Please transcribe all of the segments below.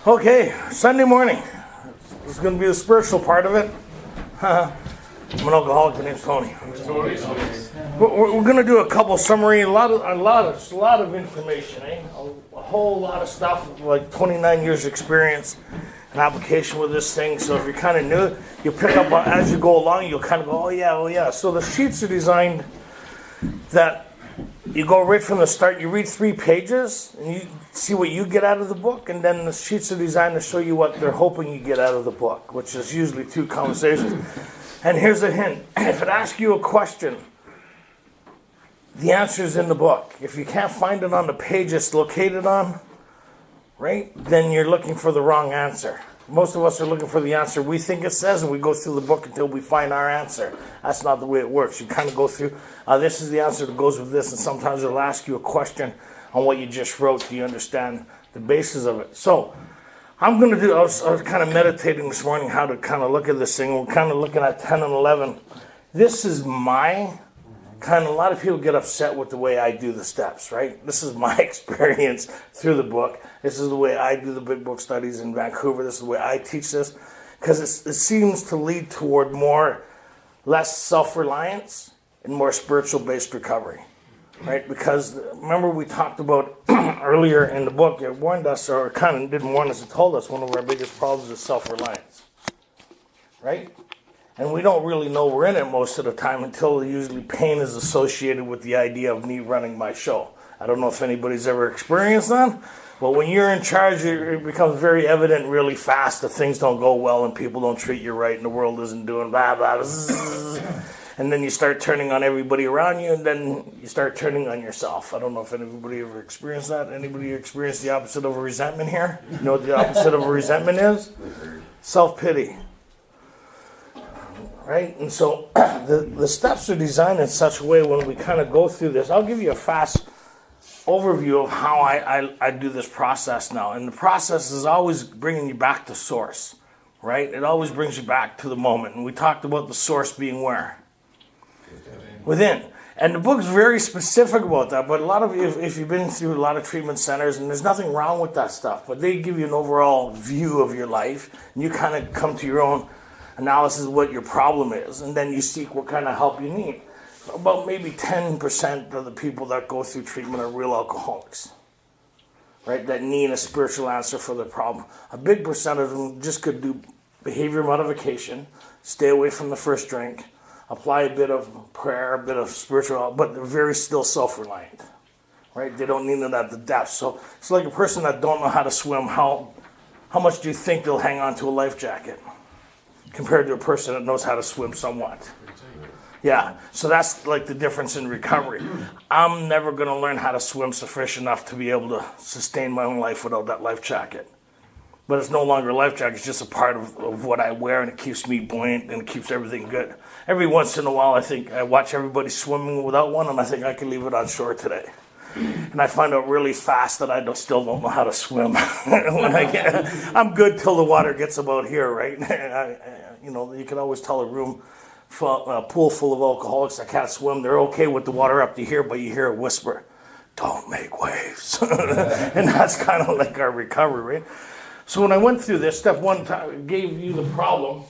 Okay, Sunday morning. This is going to be the spiritual part of it. I'm an alcoholic. My name's Tony. We're going to do a couple summary, a lot of information, a whole lot of stuff, like 29 years experience and application with this thing. So if you're kind of new, you'll pick up as you go along. You'll kind of go, oh yeah. So the sheets are designed that you go right from the start. You read 3 pages and you see what you get out of the book, and then the sheets are designed to show you what they're hoping you get out of the book, which is usually 2 conversations. And here's a hint: if it asks you a question, the answer is in the book. If you can't find it on the page it's located on, right, then you're looking for the wrong answer. Most of us are looking for the answer we think it says, and we go through the book until we find our answer. That's not the way it works. You kind of go through, this is the answer that goes with this, and sometimes it'll ask you a question on what you just wrote. Do you understand the basis of it? So I'm going to do, I was kind of meditating this morning how to kind of look at this thing. We're kind of looking at 10 and 11. This is my kind of, a lot of people get upset with the way I do the steps, right? This is my experience through the book. This is the way I do the big book studies in Vancouver. This is the way I teach this, because it seems to lead toward less self-reliance and more spiritual-based recovery, right? Because remember we talked about earlier in the book, it warned us, or kind of didn't warn us, it told us one of our biggest problems is self-reliance, right? And we don't really know we're in it most of the time until usually pain is associated with the idea of me running my show. I don't know if anybody's ever experienced that, but when you're in charge, it becomes very evident really fast that things don't go well and people don't treat you right and the world isn't doing blah, blah, blah. And then you start turning on everybody around you, and then you start turning on yourself. I don't know if anybody ever experienced that. Anybody experienced the opposite of a resentment here? You know what the opposite of a resentment is? Self-pity. Right? And so the steps are designed in such a way when we kind of go through this. I'll give you a fast overview of how I do this process now. And the process is always bringing you back to source, right? It always brings you back to the moment. And we talked about the source being where? Within. And the book's very specific about that. But a lot of you, if you've been through a lot of treatment centers, and there's nothing wrong with that stuff, but they give you an overall view of your life, and you kind of come to your own analysis of what your problem is, and then you seek what kind of help you need. About maybe 10% of the people that go through treatment are real alcoholics, right, that need a spiritual answer for their problem. A big percent of them just could do behavior modification, stay away from the first drink, apply a bit of prayer, a bit of spiritual, but they're very still self-reliant, right? They don't need it at the depth. So it's like a person that don't know how to swim. How much do you think they'll hang on to a life jacket compared to a person that knows how to swim somewhat? Yeah, so that's like the difference in recovery. I'm never going to learn how to swim sufficient enough to be able to sustain my own life without that life jacket. But it's no longer a life jacket, it's just a part of what I wear, and it keeps me buoyant and it keeps everything good. Every once in a while, I think I watch everybody swimming without one, and I think I can leave it on shore today. And I find out really fast that I still don't know how to swim. I'm good till the water gets about here, right? You can always tell a pool full of alcoholics that can't swim. They're okay with the water up to here, but you hear a whisper, "Don't make waves." And that's kind of like our recovery, right? So when I went through this, step 1 gave you the problem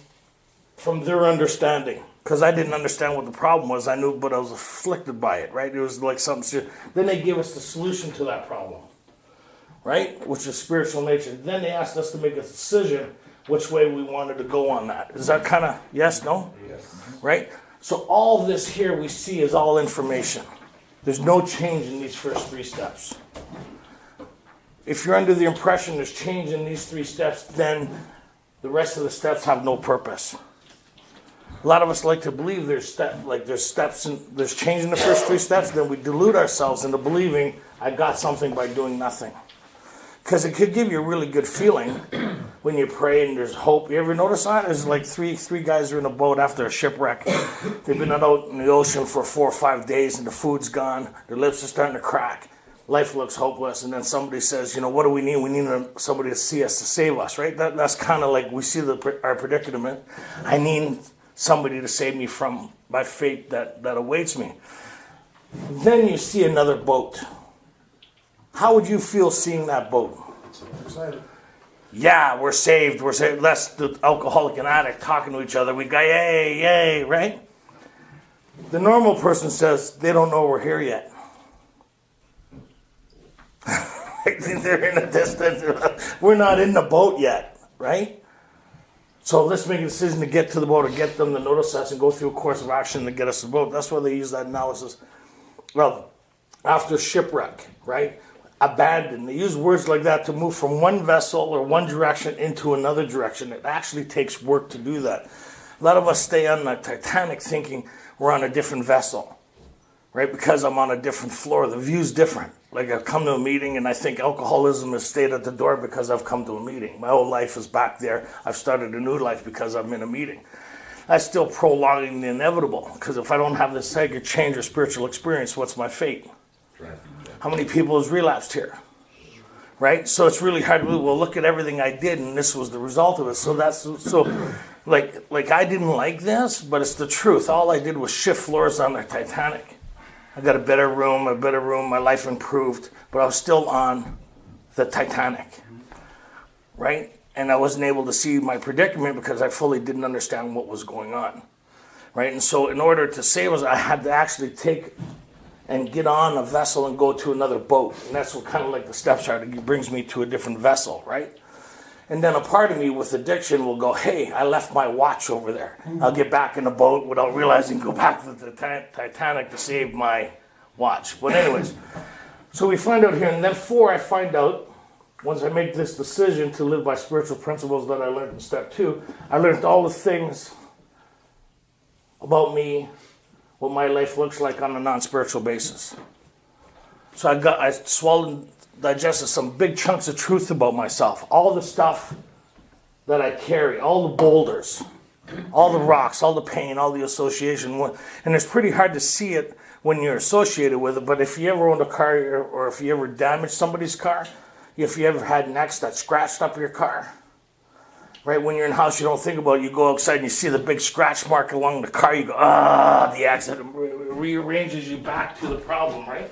from their understanding. Because I didn't understand what the problem was. I knew, but I was afflicted by it, right? It was like something serious. Then they gave us the solution to that problem, right? Which is spiritual nature. Then they asked us to make a decision which way we wanted to go on that. Is that kind of yes, no? Yes. Right? So all this here we see is all information. There's no change in these first 3 steps. If you're under the impression there's change in these 3 steps, then the rest of the steps have no purpose. A lot of us like to believe there's steps and there's change in the first 3 steps, then we delude ourselves into believing I got something by doing nothing. Because it could give you a really good feeling when you pray and there's hope. You ever notice that? There's like three guys are in a boat after a shipwreck. They've been out in the ocean for 4 or 5 days and the food's gone. Their lips are starting to crack. Life looks hopeless. And then somebody says, what do we need? We need somebody to see us to save us, right? That's kind of like we see our predicament. I need somebody to save me from my fate that awaits me. Then you see another boat. How would you feel seeing that boat? Excited. Yeah, we're saved. We're saved. That's the alcoholic and addict talking to each other. We go, yay, yay, right? The normal person says, they don't know we're here yet. They're in a distance. We're not in the boat yet, right? So let's make a decision to get to the boat or get them to notice us and go through a course of action to get us to the boat. That's why they use that analysis. Well, after shipwreck, right? Abandoned. They use words like that to move from one vessel or one direction into another direction. It actually takes work to do that. A lot of us stay on the Titanic thinking we're on a different vessel, right? Because I'm on a different floor. The view's different. Like I've come to a meeting and I think alcoholism has stayed at the door because I've come to a meeting. My whole life is back there. I've started a new life because I'm in a meeting. That's still prolonging the inevitable, because if I don't have this sacred change or spiritual experience, what's my fate? Right. How many people has relapsed here? Right? So it's really hard to believe, well, look at everything I did and this was the result of it. So like I didn't like this, but it's the truth. All I did was shift floors on the Titanic. I got a better room, my life improved, but I was still on the Titanic. Right? And I wasn't able to see my predicament because I fully didn't understand what was going on. Right? And so in order to save us, I had to actually take and get on a vessel and go to another boat. And that's what kind of like the steps are. It brings me to a different vessel, right? And then a part of me with addiction will go, hey, I left my watch over there. I'll get back in the boat without realizing, go back to the Titanic to save my watch. But anyways, so we find out here. And then 4, I find out, once I make this decision to live by spiritual principles that I learned in step 2, I learned all the things about me, what my life looks like on a non-spiritual basis. So I swallowed and digested some big chunks of truth about myself. All the stuff that I carry, all the boulders, all the rocks, all the pain, all the association. And it's pretty hard to see it when you're associated with it, but if you ever owned a car or if you ever damaged somebody's car, if you ever had an ex that scratched up your car, right? When you're in the house, you don't think about it. You go outside and you see the big scratch mark along the car. You go, the accident rearranges you back to the problem, right?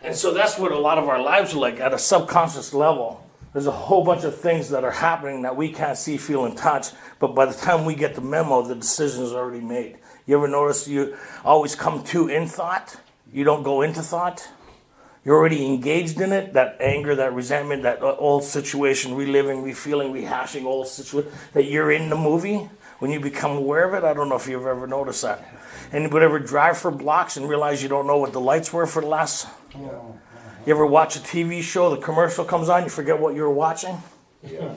And so that's what a lot of our lives are like at a subconscious level. There's a whole bunch of things that are happening that we can't see, feel, and touch. But by the time we get the memo, the decision is already made. You ever notice you always come to in thought? You don't go into thought? You're already engaged in it, that anger, that resentment, that old situation, reliving, refeeling, rehashing old situation, that you're in the movie. When you become aware of it, I don't know if you've ever noticed that. Anybody ever drive for blocks and realize you don't know what the lights were for the last... You ever watch a TV show, the commercial comes on, you forget what you were watching? Yeah.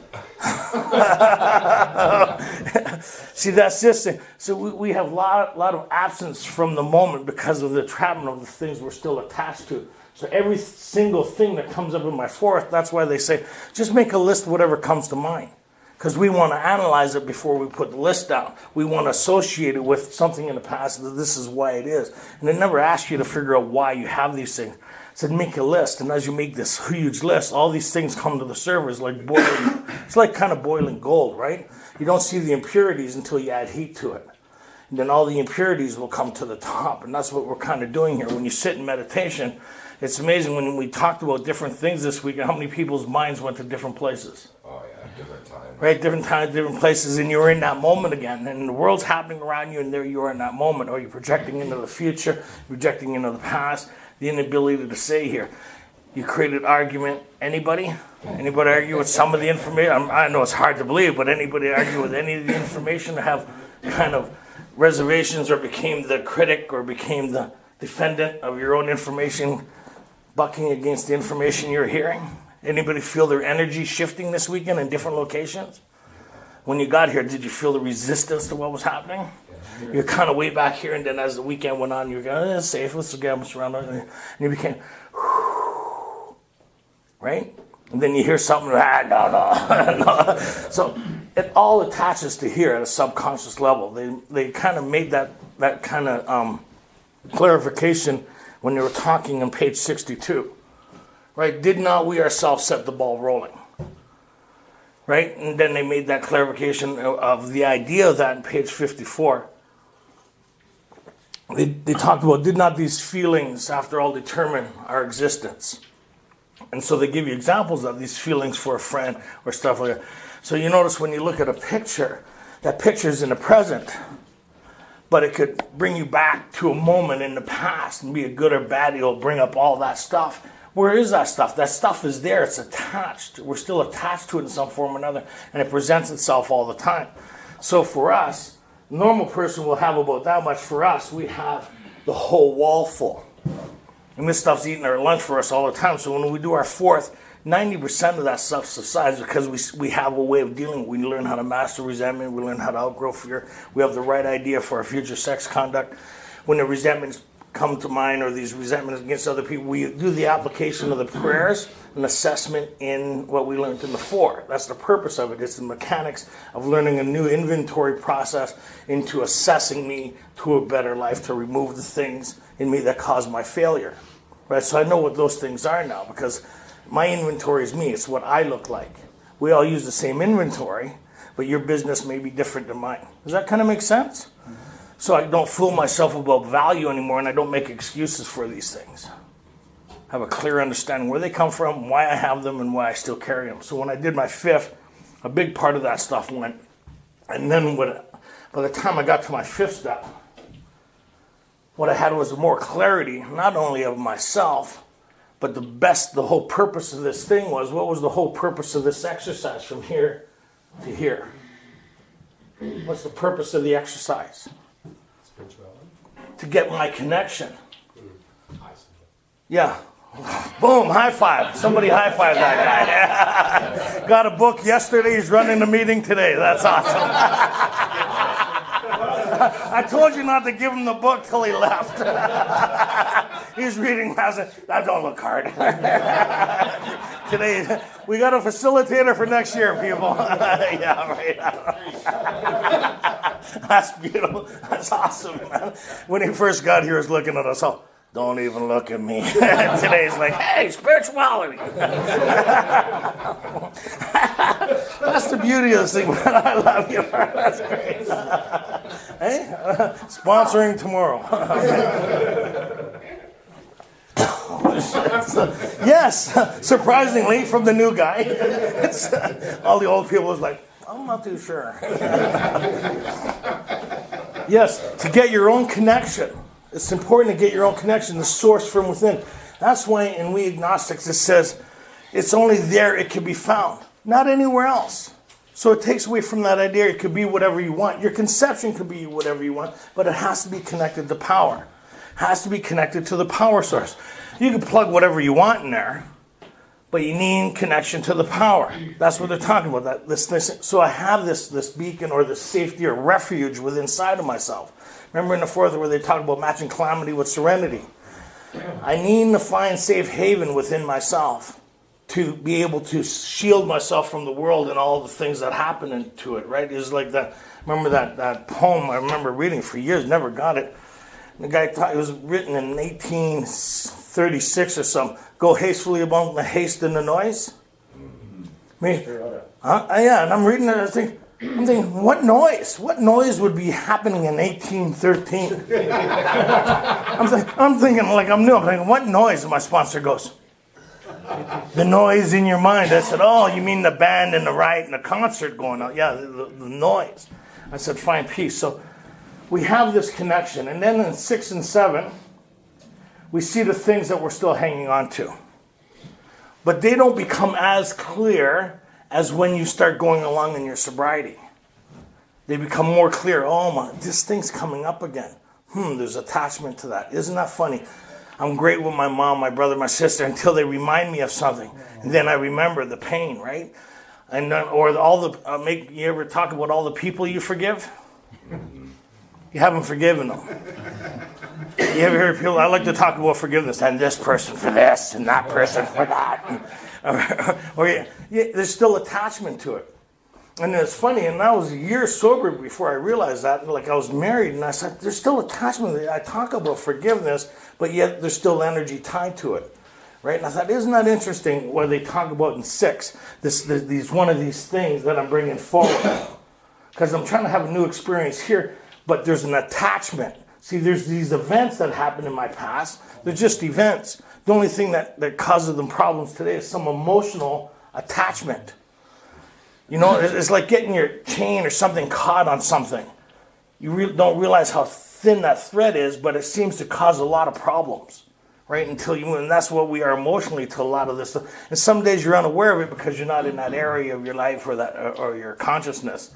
See, that's this thing. So we have a lot of absence from the moment because of the entrapment of the things we're still attached to. So every single thing that comes up in my 4th, that's why they say, just make a list of whatever comes to mind. Because we want to analyze it before we put the list down. We want to associate it with something in the past that this is why it is. And they never ask you to figure out why you have these things. It said make a list, and as you make this huge list, all these things come to the surface like boiling. It's like kind of boiling gold, right? You don't see the impurities until you add heat to it. And then all the impurities will come to the top. And that's what we're kind of doing here. When you sit in meditation, it's amazing when we talked about different things this week, how many people's minds went to different places. Oh, yeah, different times. Right, different times, different places, and you're in that moment again. And the world's happening around you, and there you are in that moment. Or you're projecting into the future, projecting into the past, the inability to say here. You created argument. Anybody? Anybody argue with some of the information? I know it's hard to believe, but anybody argue with any of the information, have kind of reservations, or became the critic, or became the defendant of your own information, bucking against the information you're hearing? Anybody feel their energy shifting this weekend in different locations? When you got here, did you feel the resistance to what was happening? You're kind of way back here, and then as the weekend went on, you were going, it's safe, let's get around, and you became, right? And then you hear something, no. So it all attaches to here at a subconscious level. They kind of made that kind of clarification when they were talking on page 62. Right? Did not we ourselves set the ball rolling? Right? And then they made that clarification of the idea of that in page 54. They talked about, did not these feelings, after all, determine our existence? And so they give you examples of these feelings for a friend or stuff like that. So you notice when you look at a picture, that picture's in the present, but it could bring you back to a moment in the past and be a good or bad. It'll bring up all that stuff. Where is that stuff? That stuff is there. It's attached. We're still attached to it in some form or another, and it presents itself all the time. So for us, a normal person will have about that much. For us, we have the whole wall full. And this stuff's eating our lunch for us all the time. So when we do our fourth, 90% of that stuff subsides because we have a way of dealing. We learn how to master resentment. We learn how to outgrow fear. We have the right idea for our future sex conduct. When the resentments come to mind or these resentments against other people, we do the application of the prayers and assessment in what we learned in the four. That's the purpose of it. It's the mechanics of learning a new inventory process into assessing me to a better life, to remove the things in me that caused my failure. Right? So I know what those things are now because my inventory is me. It's what I look like. We all use the same inventory, but your business may be different than mine. Does that kind of make sense? So I don't fool myself about value anymore, and I don't make excuses for these things. I have a clear understanding where they come from, why I have them, and why I still carry them. So when I did my fifth, a big part of that stuff went. And then by the time I got to my fifth step, what I had was more clarity, not only of myself, but the whole purpose of this thing was, what was the whole purpose of this exercise from here to here? What's the purpose of the exercise? Spirituality. To get my connection. Yeah. Boom, high five. Somebody high five that guy. Got a book yesterday, he's running the meeting today. That's awesome. I told you not to give him the book till he left. He's reading. I said, that don't look hard. Today, we got a facilitator for next year, people. Yeah, right. That's beautiful. That's awesome, man. When he first got here, he was looking at us all. Don't even look at me. Today's like, hey, spirituality. That's the beauty of this thing, man. I love you. That's great. Hey, sponsoring tomorrow. Yes, surprisingly, from the new guy. All the old people was like, I'm not too sure. Yes, to get your own connection. It's important to get your own connection, the source from within. That's why in We Agnostics it says it's only there it can be found, not anywhere else. So it takes away from that idea it could be whatever you want. Your conception could be whatever you want, but it has to be connected to power. It has to be connected to the power source. You can plug whatever you want in there, but you need connection to the power. That's what they're talking about. So I have this beacon or this safety or refuge within inside of myself. Remember in the fourth where they talk about matching calamity with serenity. I need to find safe haven within myself to be able to shield myself from the world and all the things that happen into it, right? It's like that. Remember that poem I remember reading for years, never got it. The guy thought it was written in 1836 or something. Go hastily among the haste and the noise. Yeah, and I'm reading it and I'm thinking, what noise? What noise would be happening in 1813? I'm thinking like I'm new. I'm thinking, what noise? And my sponsor goes, the noise in your mind. I said, oh, you mean the band and the riot and the concert going on? Yeah, the noise. I said, find peace. So we have this connection. And then in 6 and 7, we see the things that we're still hanging on to. But they don't become as clear as when you start going along in your sobriety. They become more clear. Oh my, this thing's coming up again. There's attachment to that. Isn't that funny? I'm great with my mom, my brother, my sister until they remind me of something. And then I remember the pain, right? And then, or you ever talk about all the people you forgive? You haven't forgiven them. You ever hear people, I like to talk about forgiveness, and this person for this, and that person for that. There's still attachment to it. And it's funny, and I was a year sober before I realized that. Like I was married, and I said, there's still attachment. I talk about forgiveness, but yet there's still energy tied to it. Right? And I thought, isn't that interesting what they talk about in 6? These one of these things that I'm bringing forward. Because I'm trying to have a new experience here, but there's an attachment. See, there's these events that happened in my past. They're just events. The only thing that causes them problems today is some emotional attachment. You know, it's like getting your chain or something caught on something. You don't realize how thin that thread is, but it seems to cause a lot of problems, right? Until you move, and that's what we are emotionally to a lot of this stuff. And some days you're unaware of it because you're not in that area of your life or your consciousness.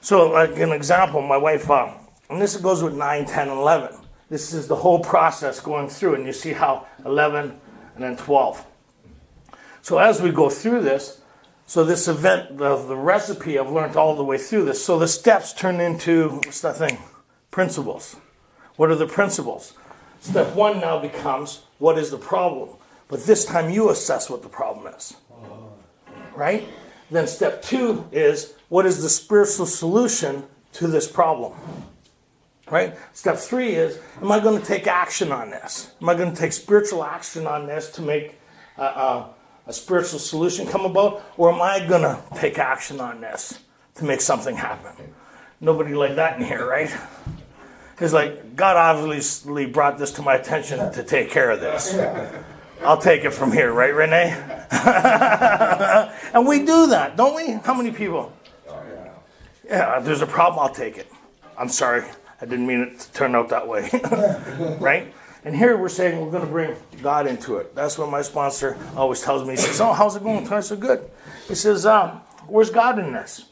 So, like an example, my wife, and this goes with 9, 10, and 11. This is the whole process going through, and you see how 11 and then 12. So as we go through this, so this event, the recipe I've learned all the way through this. So the steps turn into, what's that thing? Principles. What are the principles? Step 1 now becomes, what is the problem? But this time you assess what the problem is. Right? Then step 2 is, what is the spiritual solution to this problem? Right? Step 3 is, am I going to take action on this? Am I going to take spiritual action on this to make a spiritual solution come about? Or am I going to take action on this to make something happen? Nobody like that in here, right? It's like, God obviously brought this to my attention to take care of this. I'll take it from here, right, Renee? And we do that, don't we? How many people? Yeah, there's a problem, I'll take it. I'm sorry, I didn't mean it to turn out that way. Right? And here we're saying we're going to bring God into it. That's what my sponsor always tells me. He says, oh, how's it going? I said, good. He says, where's God in this?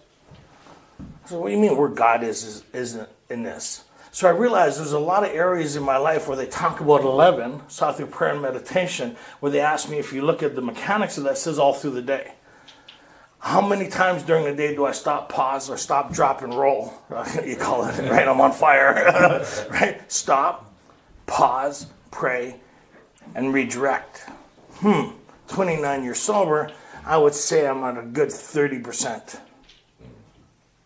I said, what do you mean where God isn't in this? So I realized there's a lot of areas in my life where they talk about 11, saw through prayer and meditation, where they ask me if you look at the mechanics of that, it says all through the day. How many times during the day do I stop, pause, or stop, drop, and roll? You call it, right? I'm on fire. Right? Stop, pause, pray, and redirect. 29 years sober, I would say I'm at a good 30%.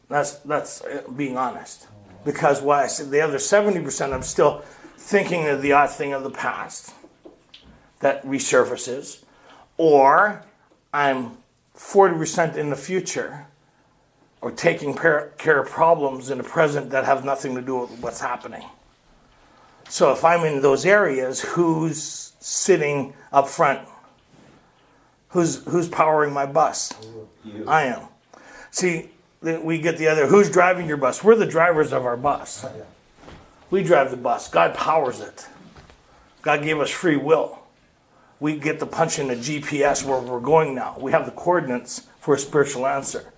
That's being honest. Because why I said the other 70%, I'm still thinking of the odd thing of the past that resurfaces, or I'm 40% in the future, or taking care of problems in the present that have nothing to do with what's happening. So if I'm in those areas, who's sitting up front? Who's powering my bus? You. I am. See, we get the other, who's driving your bus? We're the drivers of our bus. We drive the bus. God powers it. God gave us free will. We get to punch in a GPS where we're going now. We have the coordinates for a spiritual answer,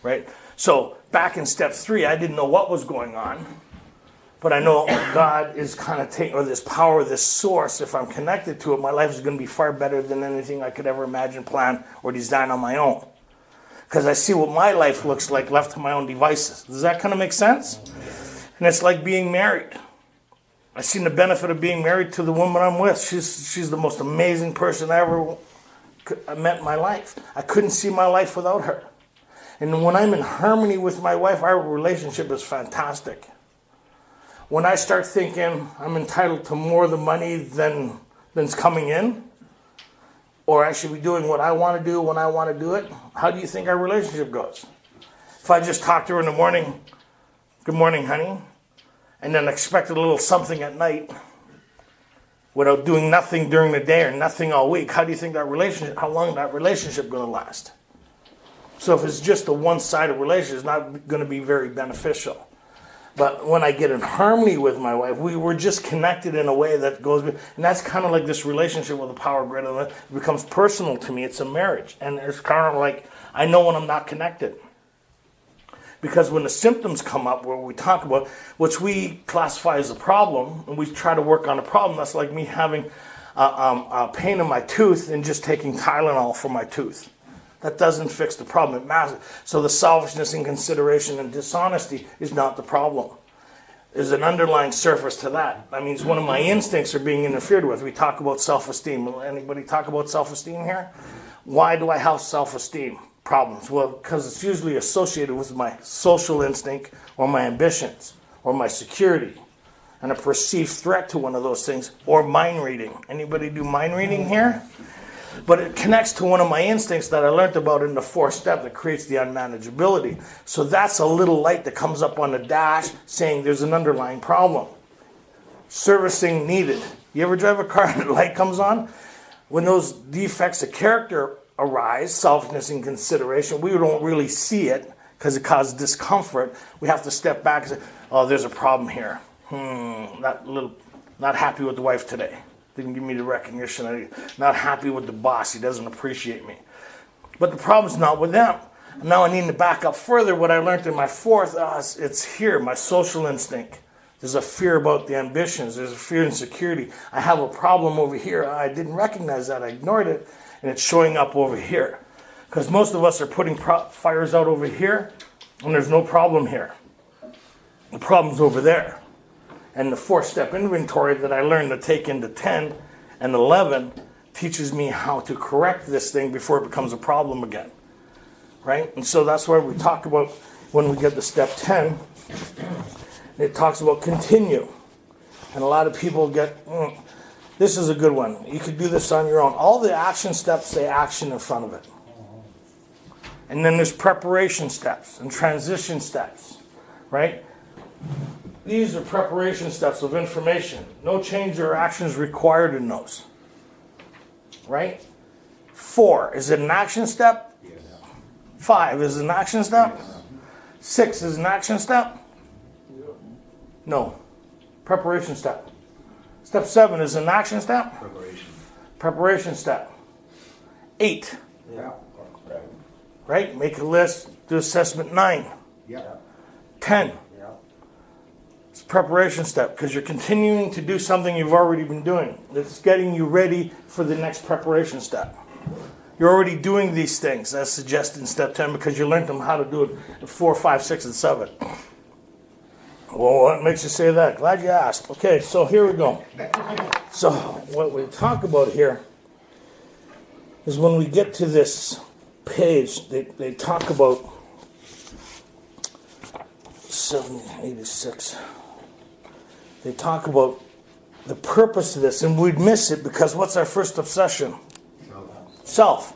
right? So back in step 3, I didn't know what was going on, but I know God is kind of taking, or this power, this source, if I'm connected to it, my life is going to be far better than anything I could ever imagine, plan, or design on my own. Because I see what my life looks like left to my own devices. Does that kind of make sense? And it's like being married. I've seen the benefit of being married to the woman I'm with. She's the most amazing person I ever met in my life. I couldn't see my life without her. And when I'm in harmony with my wife, our relationship is fantastic. When I start thinking I'm entitled to more of the money than's coming in, or I should be doing what I want to do when I want to do it, how do you think our relationship goes? If I just talk to her in the morning, good morning, honey, and then expect a little something at night without doing nothing during the day or nothing all week, how do you think how long that relationship going to last? So if it's just a one-sided relationship, it's not going to be very beneficial. But when I get in harmony with my wife, we're just connected in a way that goes, and that's kind of like this relationship with the power grid. It becomes personal to me. It's a marriage. And it's kind of like, I know when I'm not connected. Because when the symptoms come up where we talk about, which we classify as a problem, and we try to work on a problem, that's like me having a pain in my tooth and just taking Tylenol for my tooth. That doesn't fix the problem. It matters. So the selfishness, inconsideration, and dishonesty is not the problem. There's an underlying surface to that. That means one of my instincts are being interfered with. We talk about self-esteem. Anybody talk about self-esteem here? Why do I have self-esteem problems? Well, because it's usually associated with my social instinct or my ambitions or my security and a perceived threat to one of those things, or mind reading. Anybody do mind reading here? But it connects to one of my instincts that I learned about in the 4th step that creates the unmanageability. So that's a little light that comes up on the dash saying there's an underlying problem. Servicing needed. You ever drive a car and the light comes on? When those defects of character arise, selfishness and consideration, we don't really see it because it causes discomfort. We have to step back and say, oh, there's a problem here. Not happy with the wife today. Didn't give me the recognition. Not happy with the boss. He doesn't appreciate me. But the problem's not with them. Now I need to back up further. What I learned in my fourth, it's here, my social instinct. There's a fear about the ambitions. There's a fear and insecurity. I have a problem over here. I didn't recognize that. I ignored it. And it's showing up over here. Because most of us are putting fires out over here, and there's no problem here. The problem's over there. And the 4-step inventory that I learned to take into 10 and 11 teaches me how to correct this thing before it becomes a problem again. Right? And so that's why we talk about when we get to step 10, it talks about continue. And a lot of people get, this is a good one. You could do this on your own. All the action steps say action in front of it. And then there's preparation steps and transition steps, right? These are preparation steps of information. No change or actions required in those, right? 4, is it an action step? Yes. 5, is it an action step? Yes. 6, is an action step? No. Preparation step. Step 7 is an action step? Preparation step. 8. Yeah. Right? Make a list, do assessment 9. Yeah. 10. Yeah. It's a preparation step because you're continuing to do something you've already been doing. It's getting you ready for the next preparation step. You're already doing these things as suggested in step 10 because you learned them how to do it in 4, 5, 6, and 7. Well, what makes you say that? Glad you asked. Okay, so here we go. So what we talk about here is when we get to this page, they talk about 786. They talk about the purpose of this, and we'd miss it because what's our first obsession? Self.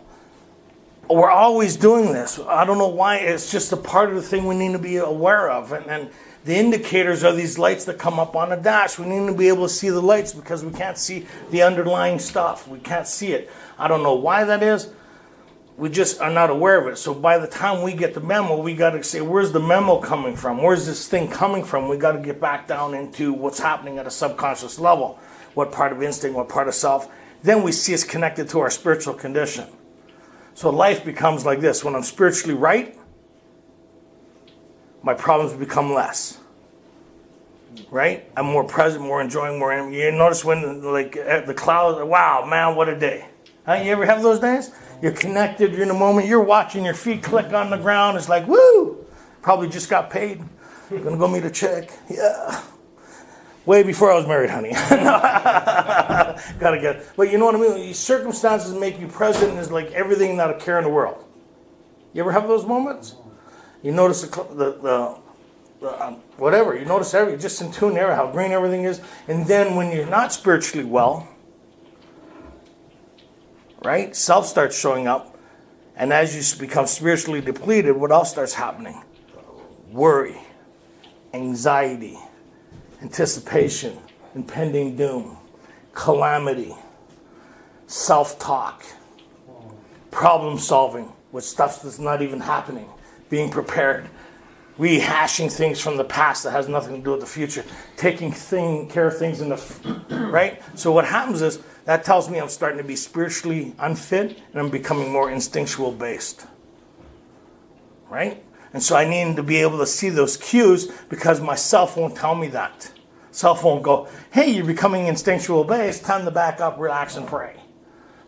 We're always doing this. I don't know why. It's just a part of the thing we need to be aware of. And the indicators are these lights that come up on the dash. We need to be able to see the lights because we can't see the underlying stuff. We can't see it. I don't know why that is. We just are not aware of it. So by the time we get the memo, we got to say, where's the memo coming from? Where's this thing coming from? We got to get back down into what's happening at a subconscious level. What part of instinct, what part of self. Then we see it's connected to our spiritual condition. So life becomes like this. When I'm spiritually right, my problems become less. Right? I'm more present, more enjoying, more... You notice when, like, at the clouds, wow, man, what a day. Huh? You ever have those days? You're connected, you're in the moment, you're watching your feet click on the ground. It's like, woo! Probably just got paid. Gonna go meet a chick. Yeah. Way before I was married, honey. Gotta get it. But you know what I mean? These circumstances make you present is like everything, not a care in the world. You ever have those moments? You notice the whatever. You notice everything, just in tune there, how green everything is. And then when you're not spiritually well, right? Self starts showing up. And as you become spiritually depleted, what else starts happening? Worry, anxiety, anticipation, impending doom, calamity, self-talk, problem solving with stuff that's not even happening, being prepared, rehashing things from the past that has nothing to do with the future, taking care of things in the... Right? So what happens is, that tells me I'm starting to be spiritually unfit and I'm becoming more instinctual based. Right? And so I need to be able to see those cues because my self won't tell me that. Self won't go, hey, you're becoming instinctual based, time to back up, relax, and pray.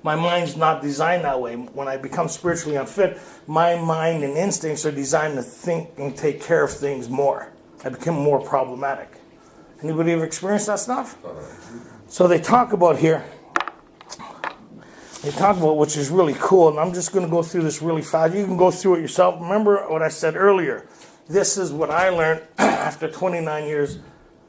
My mind's not designed that way. When I become spiritually unfit, my mind and instincts are designed to think and take care of things more. I become more problematic. Anybody ever experienced that stuff? So they talk about here, which is really cool, and I'm just going to go through this really fast. You can go through it yourself. Remember what I said earlier. This is what I learned after 29 years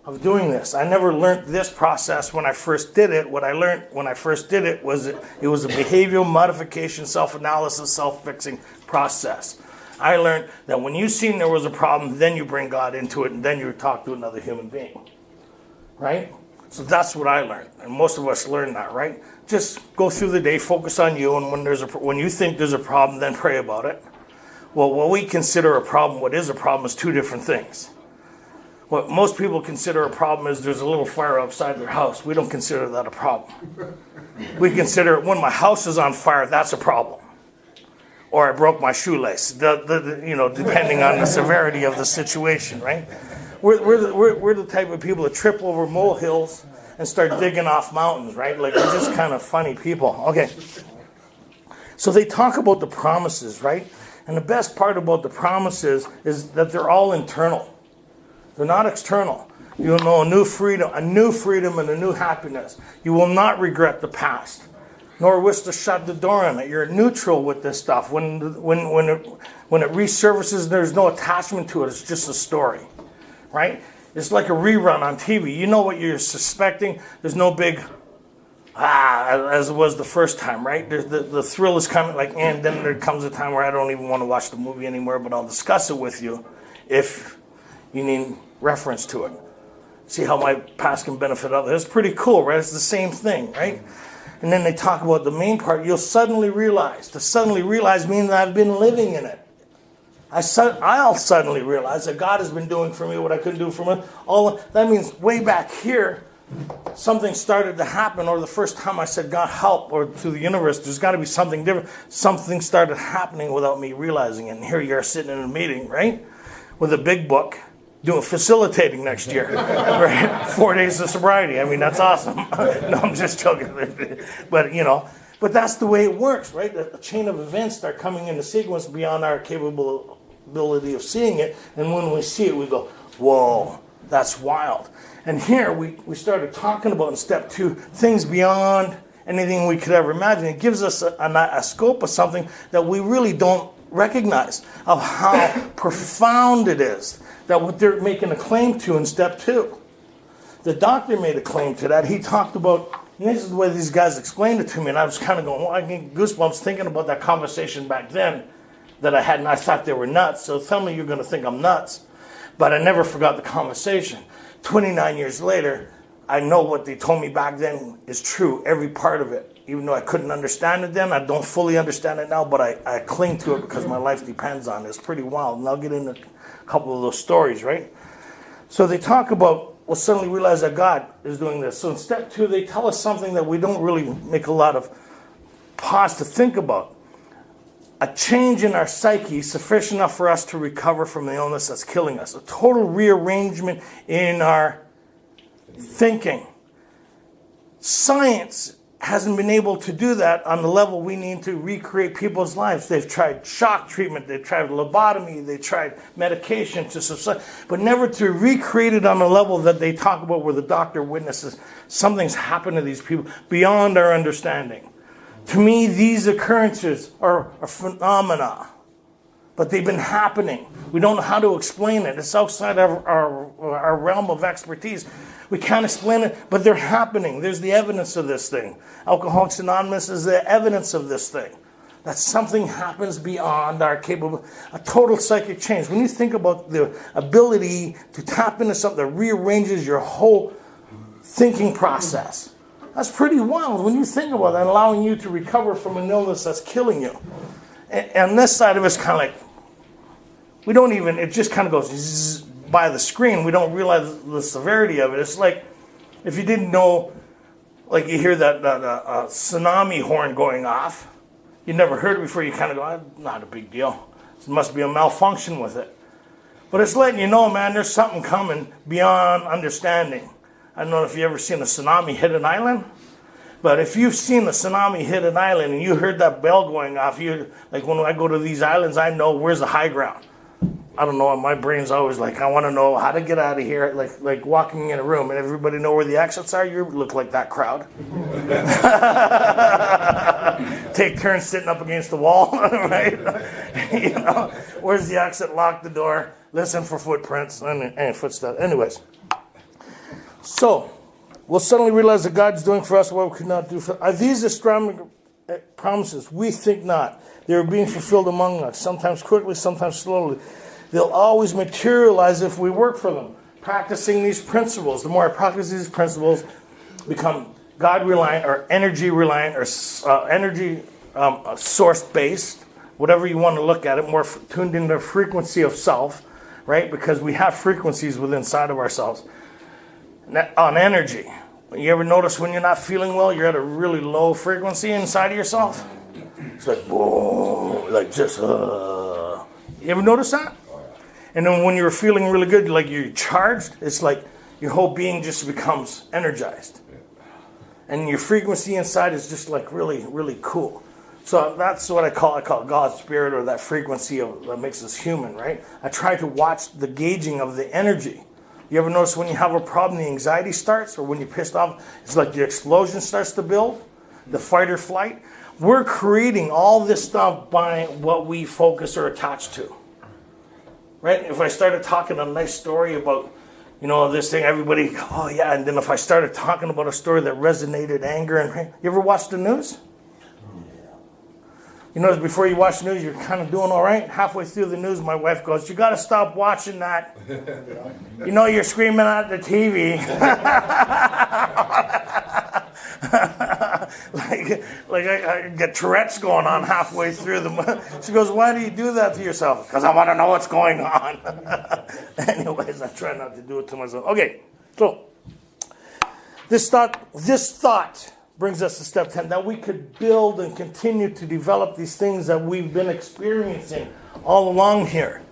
of doing this. I never learned this process when I first did it. What I learned when I first did it was it was a behavioral modification, self-analysis, self-fixing process. I learned that when you seen there was a problem, then you bring God into it, and then you talk to another human being. Right? So that's what I learned, and most of us learn that, right? Just go through the day, focus on you, and when you think there's a problem, then pray about it. Well, what we consider a problem, what is a problem, is two different things. What most people consider a problem is there's a little fire outside their house. We don't consider that a problem. We consider when my house is on fire, that's a problem. Or I broke my shoelace, depending on the severity of the situation, right? We're the type of people that trip over molehills and start digging off mountains, right? Like, we're just kind of funny people. Okay. So they talk about the promises, right? And the best part about the promises is that they're all internal. They're not external. You'll know a new freedom and a new happiness. You will not regret the past, nor wish to shut the door on it. You're neutral with this stuff. When it resurfaces, there's no attachment to it. It's just a story, right? It's like a rerun on TV. You know what you're suspecting. There's no big, as it was the first time, right? The thrill is coming, and then there comes a time where I don't even want to watch the movie anymore, but I'll discuss it with you if you need reference to it. See how my past can benefit others. It's pretty cool, right? It's the same thing, right? And then they talk about the main part. You'll suddenly realize. To suddenly realize means that I've been living in it. I'll suddenly realize that God has been doing for me what I couldn't do for me. That means way back here, something started to happen, or the first time I said, God help, or to the universe, there's got to be something different. Something started happening without me realizing it. And here you are sitting in a meeting, right? With a big book, facilitating next year, right? 4 days of sobriety. I mean, that's awesome. No, I'm just joking. But that's the way it works, right? A chain of events start coming into sequence beyond our capability of seeing it. And when we see it, we go, whoa, that's wild. And here we started talking about in step 2, things beyond anything we could ever imagine. It gives us a scope of something that we really don't recognize, of how profound it is. That what they're making a claim to in step 2. The doctor made a claim to that. He talked about, and this is the way these guys explained it to me, and I was kind of going, I get goosebumps thinking about that conversation back then that I had, and I thought they were nuts. So tell me you're going to think I'm nuts. But I never forgot the conversation. 29 years later, I know what they told me back then is true, every part of it. Even though I couldn't understand it then, I don't fully understand it now, but I cling to it because my life depends on it. It's pretty wild, and I'll get into a couple of those stories, right? So they talk about, we'll suddenly realize that God is doing this. So in step 2, they tell us something that we don't really make a lot of pause to think about. A change in our psyche sufficient enough for us to recover from the illness that's killing us. A total rearrangement in our thinking. Science hasn't been able to do that on the level we need to recreate people's lives. They've tried shock treatment, they've tried lobotomy, they tried medication to subside, but never to recreate it on the level that they talk about where the doctor witnesses something's happened to these people beyond our understanding. To me, these occurrences are phenomena, but they've been happening. We don't know how to explain it. It's outside our realm of expertise. We can't explain it, but they're happening. There's the evidence of this thing. Alcoholics Anonymous is the evidence of this thing. That something happens beyond our capability. A total psychic change. When you think about the ability to tap into something that rearranges your whole thinking process, that's pretty wild when you think about that, allowing you to recover from an illness that's killing you. And this side of it's kind of like, we don't even, it just kind of goes zzz by the screen. We don't realize the severity of it. It's like, if you didn't know, like you hear that tsunami horn going off, you never heard it before, you kind of go, not a big deal. There must be a malfunction with it. But it's letting you know, man, there's something coming beyond understanding. I don't know if you've ever seen a tsunami hit an island, but if you've seen a tsunami hit an island and you heard that bell going off, like when I go to these islands, I know where's the high ground. I don't know, my brain's always like, I want to know how to get out of here, like walking in a room and everybody know where the exits are. You look like that crowd. Take turns sitting up against the wall, right? Where's the exit? Lock the door. Listen for footprints and footsteps. Anyways, so we'll suddenly realize that God's doing for us what we could not do for. Are these astronomical promises? We think not. They are being fulfilled among us, sometimes quickly, sometimes slowly. They'll always materialize if we work for them. Practicing these principles. The more I practice these principles, become God reliant or energy reliant or energy source based, whatever you want to look at it, more tuned into the frequency of self, right? Because we have frequencies within inside of ourselves on energy. You ever notice when you're not feeling well, you're at a really low frequency inside of yourself? It's like, whoa, like just, You ever notice that? And then when you're feeling really good, like you're charged, it's like your whole being just becomes energized. And your frequency inside is just like really, really cool. So that's what I call God's spirit, or that frequency that makes us human, right? I try to watch the gauging of the energy. You ever notice when you have a problem, the anxiety starts, or when you're pissed off, it's like the explosion starts to build, the fight or flight. We're creating all this stuff by what we focus or attach to, right? If I started talking a nice story about, this thing, everybody, oh yeah, and then if I started talking about a story that resonated anger and you ever watch the news? You notice before you watch the news, you're kind of doing all right. Halfway through the news, my wife goes, "You got to stop watching that. You're screaming at the TV." like I get Tourette's going on halfway through the. She goes, "Why do you do that to yourself?" "Because I want to know what's going on." Anyways, I try not to do it to myself. Okay, so this thought brings us to step 10, that we could build and continue to develop these things that we've been experiencing all along here.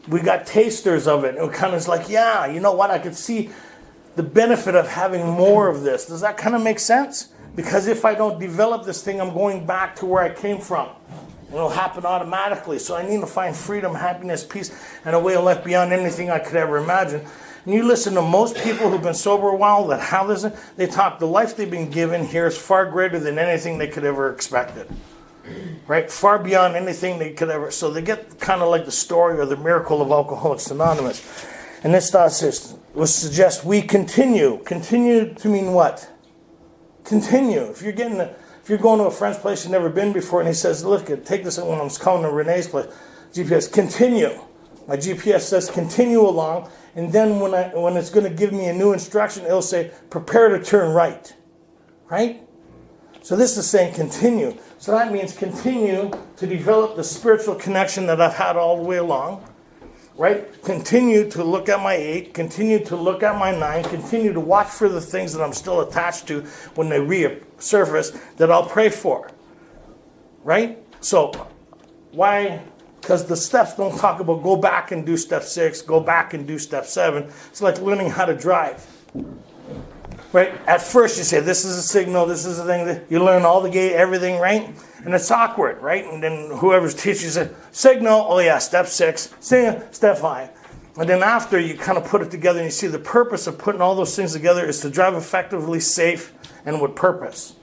We got tasters of it. And it kind of is like, yeah, you know what? I could see the benefit of having more of this. Does that kind of make sense? Because if I don't develop this thing, I'm going back to where I came from. It'll happen automatically. So I need to find freedom, happiness, peace, and a way of life beyond anything I could ever imagine. And you listen to most people who've been sober a while that have this, they talk, the life they've been given here is far greater than anything they could ever expected. Right? Far beyond anything they could ever. So they get kind of like the story or the miracle of Alcoholics Anonymous. And this thought will suggest we continue. Continue to mean what? Continue. If you're going to a friend's place you've never been before, and he says, "Look, take this when I'm coming to Renee's place." GPS, continue. My GPS says continue along. And then when it's going to give me a new instruction, it'll say, "Prepare to turn right." Right? So this is saying continue. So that means continue to develop the spiritual connection that I've had all the way along. Right? Continue to look at my 8. Continue to look at my 9. Continue to watch for the things that I'm still attached to when they resurface that I'll pray for. Right? So why? Because the steps don't talk about go back and do step 6, go back and do step 7. It's like learning how to drive. Right? At first you say, this is a signal, this is a thing. That you learn all the gate, everything, right? And it's awkward, right? And then whoever's teaching says, signal, oh yeah, step 6, signal, step 5. And then after you kind of put it together and you see the purpose of putting all those things together is to drive effectively, safe, and with purpose.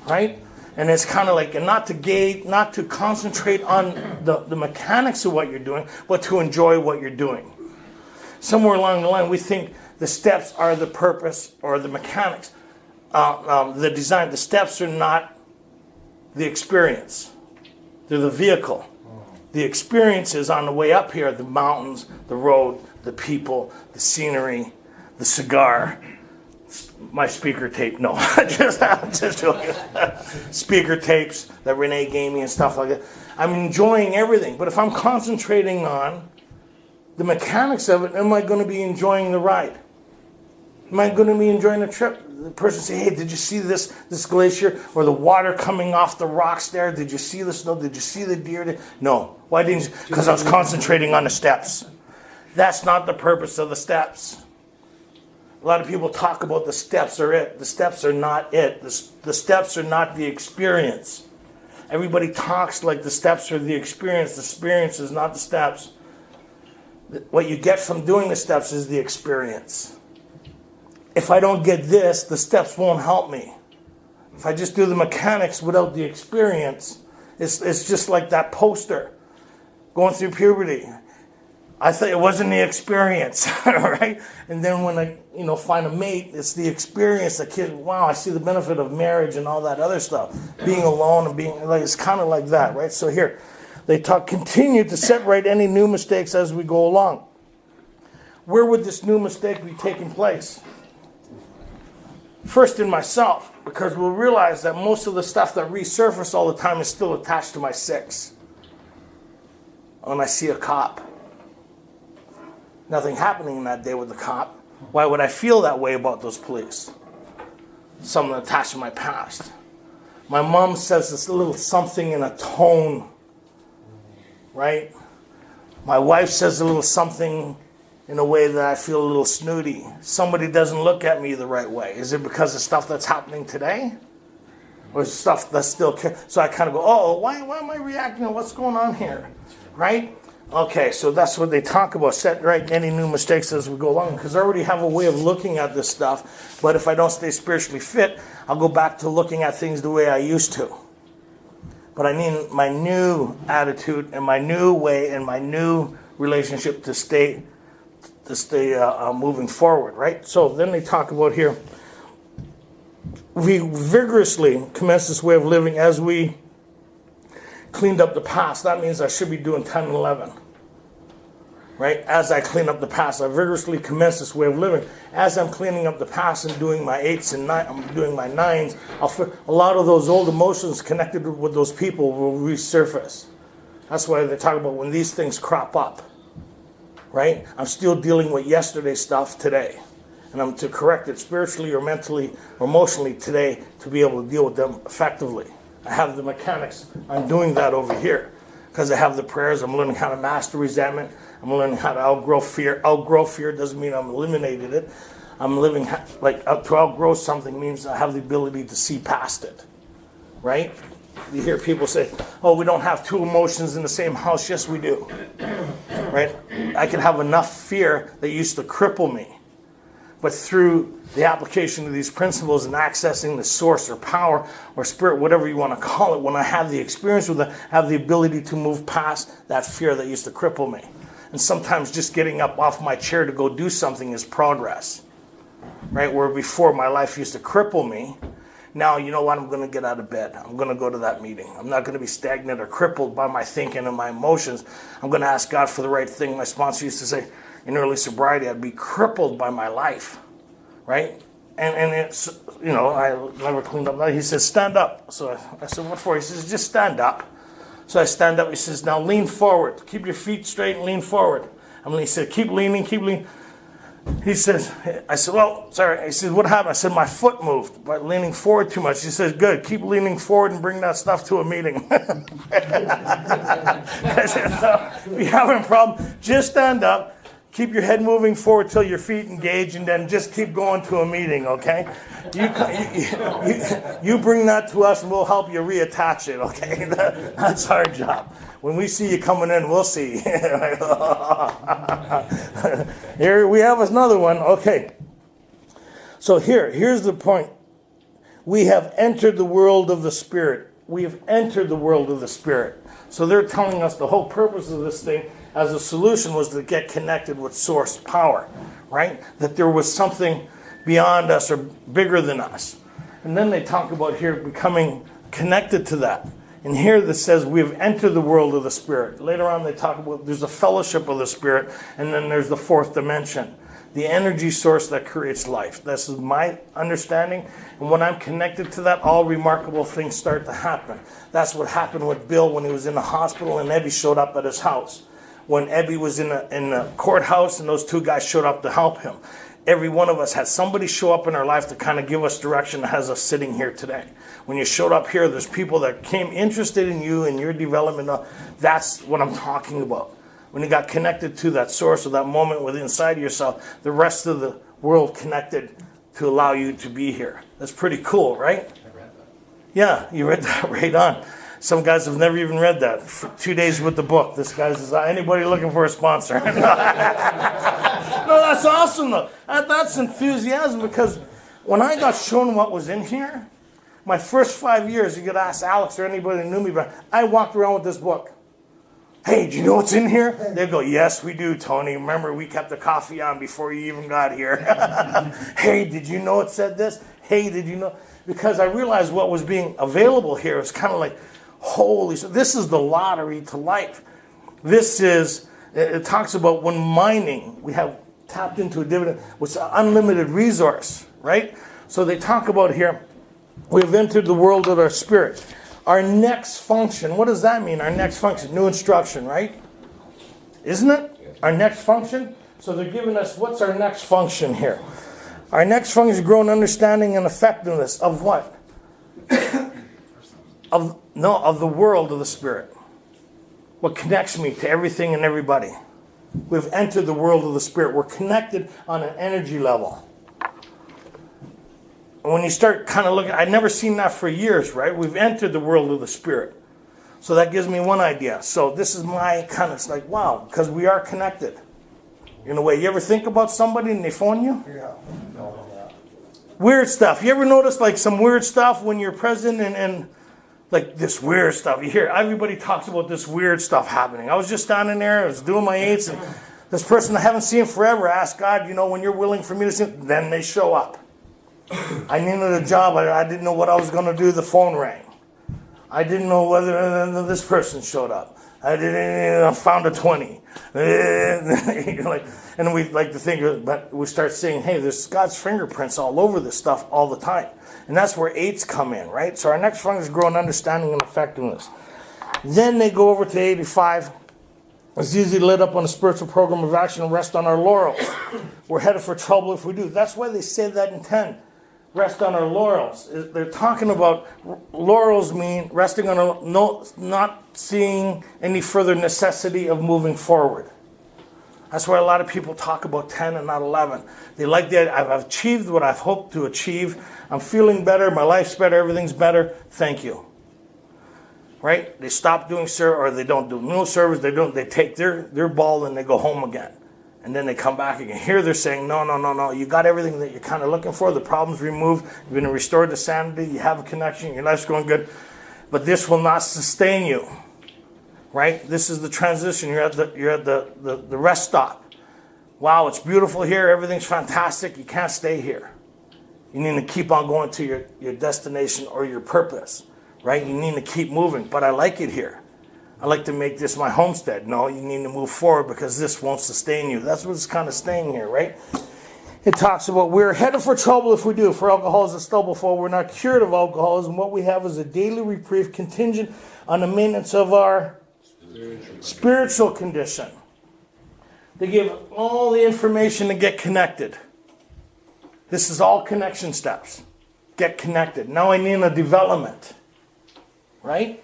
Right? And it's kind of like, and not to concentrate on the mechanics of what you're doing, but to enjoy what you're doing. Somewhere along the line, we think the steps are the purpose or the mechanics. The design, the steps are not the experience. They're the vehicle. The experience is on the way up here, the mountains, the road, the people, the scenery, the cigar, my speaker tape. No, I'm just joking. Speaker tapes that Renee gave me and stuff like that. I'm enjoying everything. But if I'm concentrating on the mechanics of it, am I going to be enjoying the ride? Am I going to be enjoying the trip? The person say, "Hey, did you see this glacier or the water coming off the rocks there? Did you see the snow? Did you see the deer?" No. Why didn't you? Because I was concentrating on the steps. That's not the purpose of the steps. A lot of people talk about the steps are it. The steps are not it. The steps are not the experience. Everybody talks like the steps are the experience. The experience is not the steps. What you get from doing the steps is the experience. If I don't get this, the steps won't help me. If I just do the mechanics without the experience, it's just like that poster going through puberty. I thought it wasn't the experience, right? And then when I, find a mate, it's the experience. The kid, wow, I see the benefit of marriage and all that other stuff. Being alone and being like, it's kind of like that, right? So here, they continue to set right any new mistakes as we go along. Where would this new mistake be taking place? First in myself, because we'll realize that most of the stuff that resurfaces all the time is still attached to my 6. When I see a cop, nothing happening that day with the cop. Why would I feel that way about those police? Something attached to my past. My mom says this little something in a tone, right? My wife says a little something in a way that I feel a little snooty. Somebody doesn't look at me the right way. Is it because of stuff that's happening today? Or stuff that's still... So I kind of go, oh, why am I reacting? What's going on here? Right? Okay, so that's what they talk about. Set right any new mistakes as we go along. Because I already have a way of looking at this stuff. But if I don't stay spiritually fit, I'll go back to looking at things the way I used to. But I need my new attitude and my new way and my new relationship to stay moving forward, right? So then they talk about here, we vigorously commence this way of living as we cleaned up the past. That means I should be doing 10 and 11, right? As I clean up the past, I vigorously commence this way of living. As I'm cleaning up the past and doing my 8s and 9s, I'm doing my 9s, a lot of those old emotions connected with those people will resurface. That's why they talk about when these things crop up, right? I'm still dealing with yesterday's stuff today. And I'm to correct it spiritually or mentally or emotionally today to be able to deal with them effectively. I have the mechanics. I'm doing that over here because I have the prayers. I'm learning how to master resentment. I'm learning how to outgrow fear. Outgrow fear doesn't mean I'm eliminated it. I'm living like to outgrow something means I have the ability to see past it, right? You hear people say, oh, we don't have 2 emotions in the same house. Yes, we do, right? I can have enough fear that used to cripple me. But through the application of these principles and accessing the source or power or spirit, whatever you want to call it, when I have the experience with it, I have the ability to move past that fear that used to cripple me. And sometimes just getting up off my chair to go do something is progress, right? Where before my life used to cripple me, now, you know what, I'm going to get out of bed. I'm going to go to that meeting. I'm not going to be stagnant or crippled by my thinking and my emotions. I'm going to ask God for the right thing. My sponsor used to say, in early sobriety, I'd be crippled by my life, right? And it's, you know, I never cleaned up. He says, stand up. So I said, what for? He says, just stand up. So I stand up. He says, now lean forward. Keep your feet straight and lean forward. I mean, he said, keep leaning, keep leaning. He says, I said, well, sorry. He said, what happened? I said, my foot moved by leaning forward too much. He says, good. Keep leaning forward and bring that stuff to a meeting. I said, no, if you're having a problem, just stand up. Keep your head moving forward till your feet engage, and then just keep going to a meeting, okay? You bring that to us, and we'll help you reattach it, okay? That's our job. When we see you coming in, we'll see. Here we have another one. Okay. So here's the point. We have entered the world of the Spirit. We have entered the world of the Spirit. So they're telling us the whole purpose of this thing as a solution was to get connected with source power, right? That there was something beyond us or bigger than us. And then they talk about here becoming connected to that. And here this says we have entered the world of the Spirit. Later on they talk about there's a fellowship of the Spirit, and then there's the 4th dimension, the energy source that creates life. This is my understanding. And when I'm connected to that, all remarkable things start to happen. That's what happened with Bill when he was in the hospital and Ebby showed up at his house. When Ebby was in the courthouse and those 2 guys showed up to help him. Every one of us had somebody show up in our life to kind of give us direction that has us sitting here today. When you showed up here, there's people that came interested in you and your development. That's what I'm talking about. When you got connected to that source or that moment within inside yourself, the rest of the world connected to allow you to be here. That's pretty cool, right? I read that. Yeah, you read that right on. Some guys have never even read that. For 2 days with the book. This guy's is anybody looking for a sponsor? No, that's awesome though. That's enthusiasm, because when I got shown what was in here, my first 5 years, you could ask Alex or anybody that knew me, but I walked around with this book. Hey, do you know what's in here? They'd go, yes, we do, Tony. Remember, we kept the coffee on before you even got here. Hey, did you know it said this? Hey, did you know? Because I realized what was being available here was kind of like, holy, so this is the lottery to life. This is, it talks about when mining, we have tapped into a dividend, which is an unlimited resource, right? So they talk about here, we've entered the world of our spirit. Our next function, what does that mean? Our next function, new instruction, right? Isn't it? Our next function? So they're giving us, what's our next function here? Our next function is grow in understanding and effectiveness of what? of the world of the spirit. What connects me to everything and everybody. We've entered the world of the spirit. We're connected on an energy level. And when you start kind of looking, I'd never seen that for years, right? We've entered the world of the spirit. So that gives me one idea. So this is my kind of, like, wow, because we are connected. In a way, you ever think about somebody and they phone you? Yeah. Weird stuff. You ever notice like some weird stuff when you're present and like this weird stuff? You hear everybody talks about this weird stuff happening. I was just standing there, I was doing my eights, and this person I haven't seen forever asked God, when you're willing for me to see, then they show up. I needed a job. I didn't know what I was going to do. The phone rang. I didn't know whether this person showed up. I found a 20. And we like to think, but we start saying, hey, there's God's fingerprints all over this stuff all the time. And that's where 8s come in, right? So our next function is grow in understanding and effectiveness. Then they go over to 85. It's easily lit up on a spiritual program of action and rest on our laurels. We're headed for trouble if we do. That's why they say that in 10. Rest on our laurels. They're talking about laurels mean resting on not seeing any further necessity of moving forward. That's why a lot of people talk about 10 and not 11. They like that I've achieved what I've hoped to achieve. I'm feeling better. My life's better. Everything's better. Thank you. Right? They stop doing or they don't do no service. They take their ball and they go home again. And then they come back again. Here they're saying, no. You got everything that you're kind of looking for. The problem's removed. You've been restored to sanity. You have a connection. Your life's going good. But this will not sustain you. Right? This is the transition. You're at the rest stop. Wow, it's beautiful here. Everything's fantastic. You can't stay here. You need to keep on going to your destination or your purpose. Right? You need to keep moving. But I like it here. I like to make this my homestead. No, you need to move forward because this won't sustain you. That's what's kind of staying here, right? It talks about we're headed for trouble if we do. For alcohol is a stubble fall. We're not cured of alcoholism. What we have is a daily reprieve contingent on the maintenance of our spiritual condition. They give all the information to get connected. This is all connection steps. Get connected. Now I need a development, right?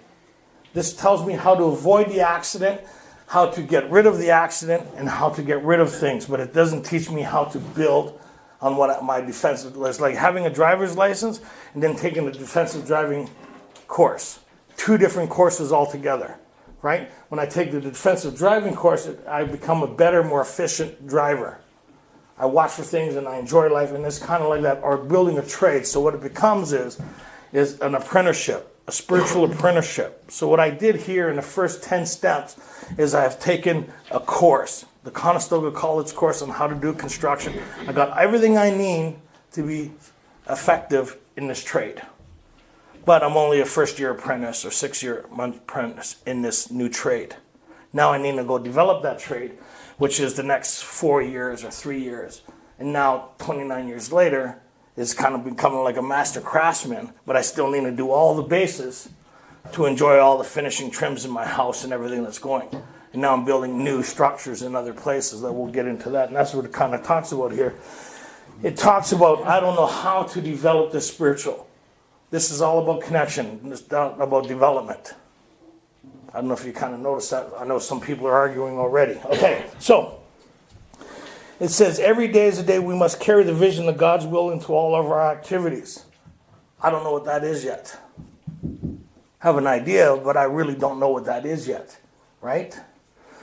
This tells me how to avoid the accident, how to get rid of the accident, and how to get rid of things. But it doesn't teach me how to build on what my defensive... It's like having a driver's license and then taking a defensive driving course. 2 different courses altogether, right? When I take the defensive driving course, I become a better, more efficient driver. I watch for things and I enjoy life, and it's kind of like that. Or building a trade. So what it becomes is an apprenticeship. A spiritual apprenticeship. So what I did here in the first 10 steps is I've taken a course, the Conestoga College course on how to do construction. I got everything I need to be effective in this trade. But I'm only a first-year apprentice or 6-year apprentice in this new trade. Now I need to go develop that trade, which is the next 4 years or 3 years. And now, 29 years later, is kind of becoming like a master craftsman, but I still need to do all the bases to enjoy all the finishing trims in my house and everything that's going. And now I'm building new structures in other places that we'll get into that. And that's what it kind of talks about here. It talks about, I don't know how to develop this spiritual. This is all about connection. It's not about development. I don't know if you kind of noticed that. I know some people are arguing already. Okay, so it says, every day is a day we must carry the vision of God's will into all of our activities. I don't know what that is yet. I have an idea, but I really don't know what that is yet. Right?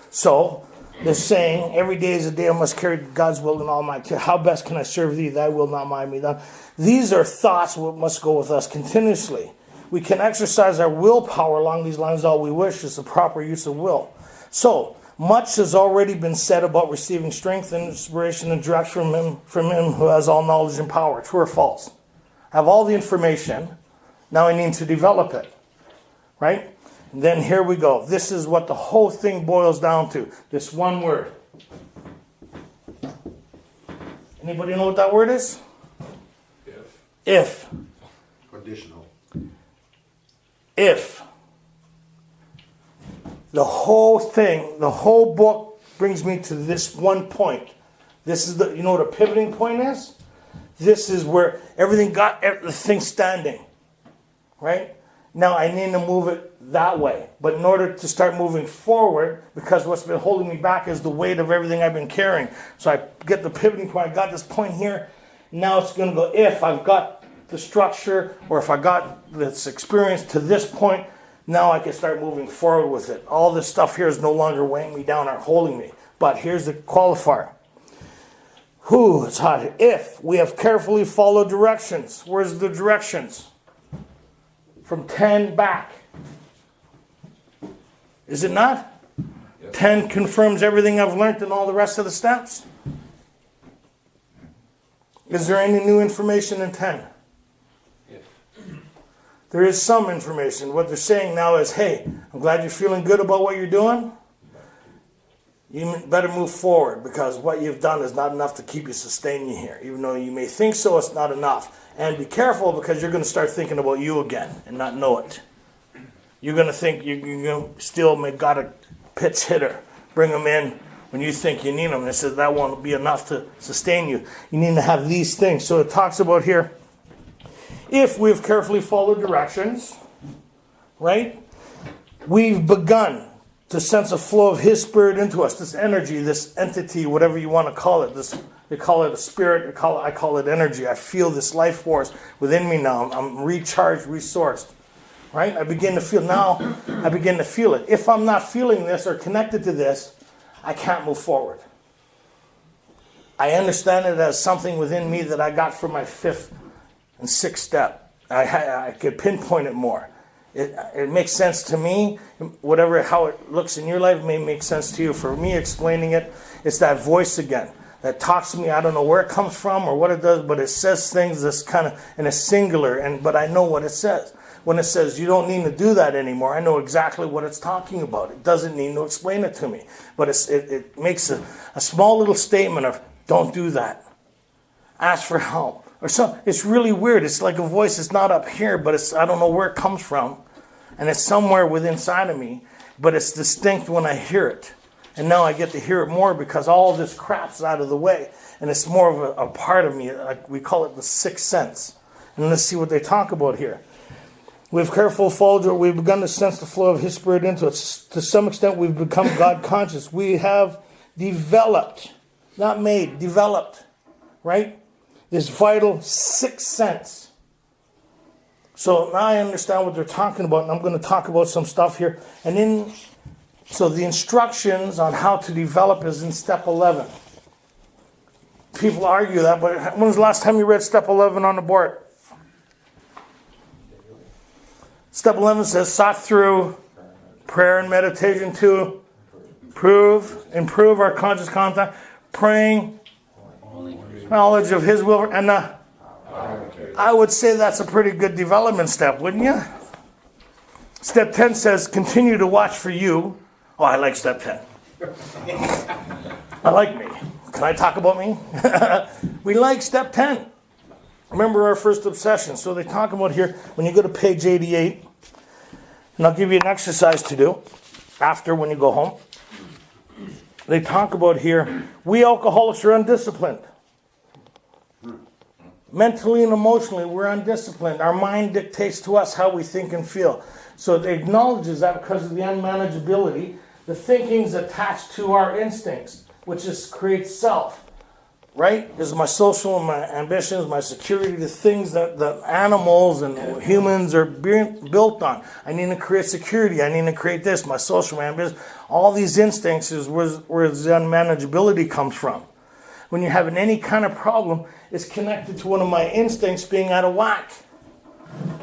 So, they're saying, every day is a day I must carry God's will in all my activities. How best can I serve thee? Thy will not mine be done. These are thoughts that must go with us continuously. We can exercise our willpower along these lines all we wish. It's the proper use of will. So, much has already been said about receiving strength and inspiration and direction from him who has all knowledge and power. True or false? I have all the information. Now I need to develop it. Right? And then here we go. This is what the whole thing boils down to. This one word. Anybody know what that word is? If Conditional. if the whole thing, the whole book brings me to this one point. This is the, you know what a pivoting point is? This is where everything got the thing standing, right? Now I need to move it that way. But in order to start moving forward, because what's been holding me back is the weight of everything I've been carrying. So I get the pivoting point. I got this point here. Now it's going to go, if I've got the structure, or if I got this experience to this point, now I can start moving forward with it. All this stuff here is no longer weighing me down or holding me. But here's the qualifier. It's hot here. If we have carefully followed directions. Where's the directions? From 10 back. Is it not? Yep. 10 confirms everything I've learned in all the rest of the steps. Is there any new information in 10? Yes. There is some information. What they're saying now is, hey, I'm glad you're feeling good about what you're doing. You better move forward, because what you've done is not enough to keep you, sustain you here. Even though you may think so, it's not enough. And be careful, because you're going to start thinking about you again and not know it. You're going to think you still may got a pitch hitter. Bring them in when you think you need them. They said that won't be enough to sustain you. You need to have these things. So it talks about here, if we've carefully followed directions, right? We've begun to sense a flow of His Spirit into us, this energy, this entity, whatever you want to call it. They call it a spirit. I call it energy. I feel this life force within me now. I'm recharged, resourced. Right? I begin to feel it. If I'm not feeling this or connected to this, I can't move forward. I understand it as something within me that I got from my 5th and 6th step. I could pinpoint it more. It makes sense to me. How it looks in your life may make sense to you. For me, explaining it, it's that voice again that talks to me. I don't know where it comes from or what it does, but it says things that's kind of in a singular. But I know what it says. When it says you don't need to do that anymore, I know exactly what it's talking about. It doesn't need to explain it to me. But it makes a small little statement of, don't do that. Ask for help. Or so, it's really weird. It's like a voice. It's not up here, but I don't know where it comes from. And it's somewhere within inside of me. But it's distinct when I hear it. And now I get to hear it more because all this crap's out of the way. And it's more of a part of me. Like we call it the sixth sense. And let's see what they talk about here. We've careful followed, we've begun to sense the flow of His Spirit into us. To some extent, we've become God conscious. We have developed, not made, developed, right? This vital sixth sense. So now I understand what they're talking about, and I'm going to talk about some stuff here. So the instructions on how to develop is in step 11. People argue that, but when was the last time you read step 11 on the board? Step 11 says, sought through prayer and meditation to improve our conscious contact, praying, knowledge of His will, and I would say that's a pretty good development step, wouldn't you? Step 10 says, continue to watch for you. Oh, I like step 10. I like me. Can I talk about me? We like step 10. Remember our first obsession. So they talk about here, when you go to page 88, and I'll give you an exercise to do after when you go home. They talk about here, we alcoholics are undisciplined. Mentally and emotionally, we're undisciplined. Our mind dictates to us how we think and feel. So it acknowledges that because of the unmanageability, the thinking's attached to our instincts, which creates self. Right? This is my social, my ambitions, my security, the things that the animals and humans are built on. I need to create security. I need to create this, my social, my ambitions. All these instincts is where the unmanageability comes from. When you're having any kind of problem, it's connected to one of my instincts being out of whack.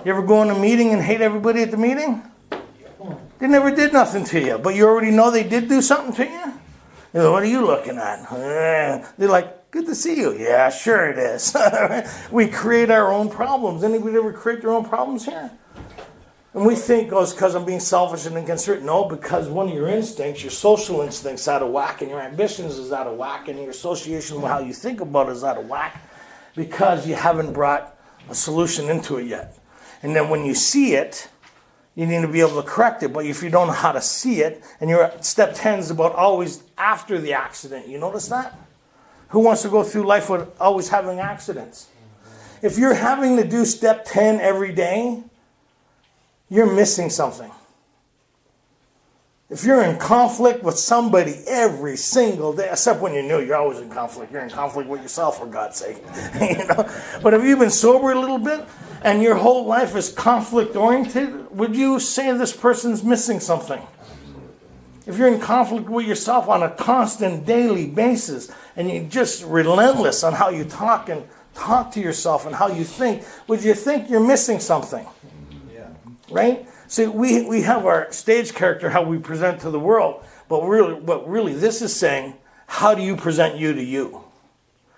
You ever go in a meeting and hate everybody at the meeting? They never did nothing to you, but you already know they did do something to you? You know, what are you looking at? They're like, good to see you. Yeah, sure it is. We create our own problems. Anybody ever create their own problems here? And we think, it's because I'm being selfish and inconsiderate. No, because one of your instincts, your social instincts, is out of whack, and your ambitions is out of whack, and your association with how you think about it is out of whack, because you haven't brought a solution into it yet. And then when you see it, you need to be able to correct it. But if you don't know how to see it, and you're at step 10 is about always after the accident. You notice that? Who wants to go through life with always having accidents? If you're having to do step 10 every day, you're missing something. If you're in conflict with somebody every single day, except when you're new, you're always in conflict. You're in conflict with yourself, for God's sake. But if you've been sober a little bit and your whole life is conflict oriented, would you say this person's missing something? If you're in conflict with yourself on a constant daily basis and you're just relentless on how you talk to yourself and how you think, would you think you're missing something? Yeah. Right? See, we have our stage character, how we present to the world, but really this is saying, how do you present you to you?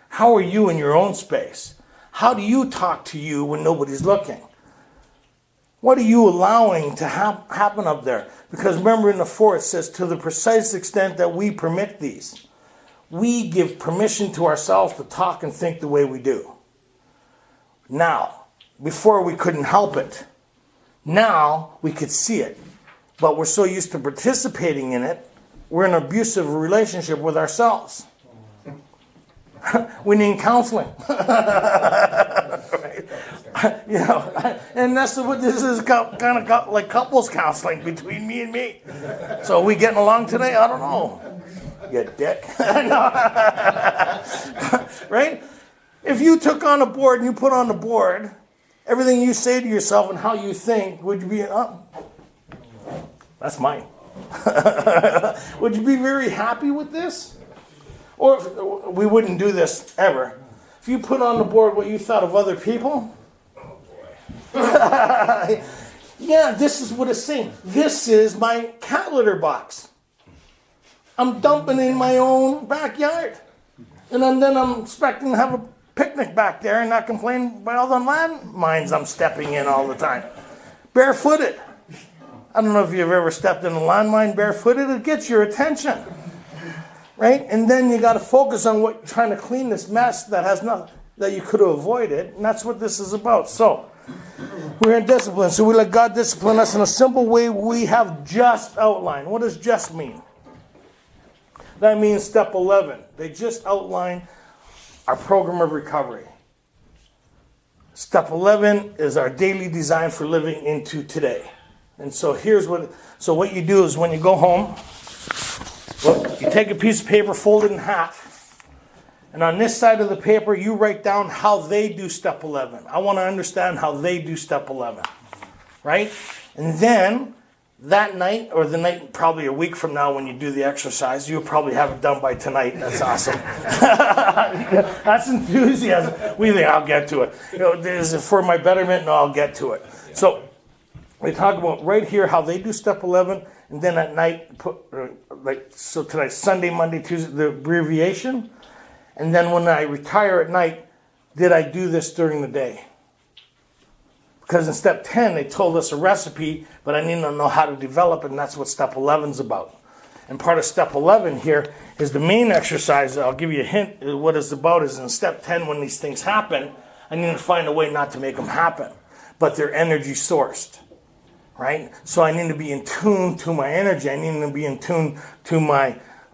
How are you in your own space? How do you talk to you when nobody's looking? What are you allowing to happen up there? Because remember in the 4 it says, to the precise extent that we permit these, we give permission to ourselves to talk and think the way we do. Now, before we couldn't help it. Now we could see it. But we're so used to participating in it, we're in an abusive relationship with ourselves. We need counseling. Right? And that's what this is, kind of like couples counseling between me and me. So are we getting along today? I don't know. You dick. Right? If you took on a board and you put on the board everything you say to yourself and how you think, would you be, that's mine. Would you be very happy with this? Or we wouldn't do this ever. If you put on the board what you thought of other people, yeah, this is what it's saying. This is my cat litter box. I'm dumping in my own backyard. And then I'm expecting to have a picnic back there and not complain about all the landmines I'm stepping in all the time. Barefooted. I don't know if you've ever stepped in a landmine barefooted. It gets your attention. Right? And then you got to focus on trying to clean this mess that has nothing, that you could have avoided. And that's what this is about. So, we're in discipline. So we let God discipline us in a simple way we have just outlined. What does just mean? That means step 11. They just outlined our program of recovery. Step 11 is our daily design for living into today. And so what you do is when you go home, you take a piece of paper, fold it in half. And on this side of the paper, you write down how they do step 11. I want to understand how they do step 11. Right? And then that night, or the night probably a week from now when you do the exercise, you'll probably have it done by tonight. That's awesome. That's enthusiasm. We think, I'll get to it. Is it for my betterment? No, I'll get to it. So we talk about right here how they do step 11, and then at night, so tonight's Sunday, Monday, Tuesday, the abbreviation. And then when I retire at night, did I do this during the day? Because in step 10, they told us a recipe, but I need to know how to develop it, and that's what step 11 is about. And part of step 11 here is the main exercise. I'll give you a hint. What it's about is in step 10, when these things happen, I need to find a way not to make them happen. But they're energy sourced, right? So I need to be in tune to my energy. I need to be in tune to my,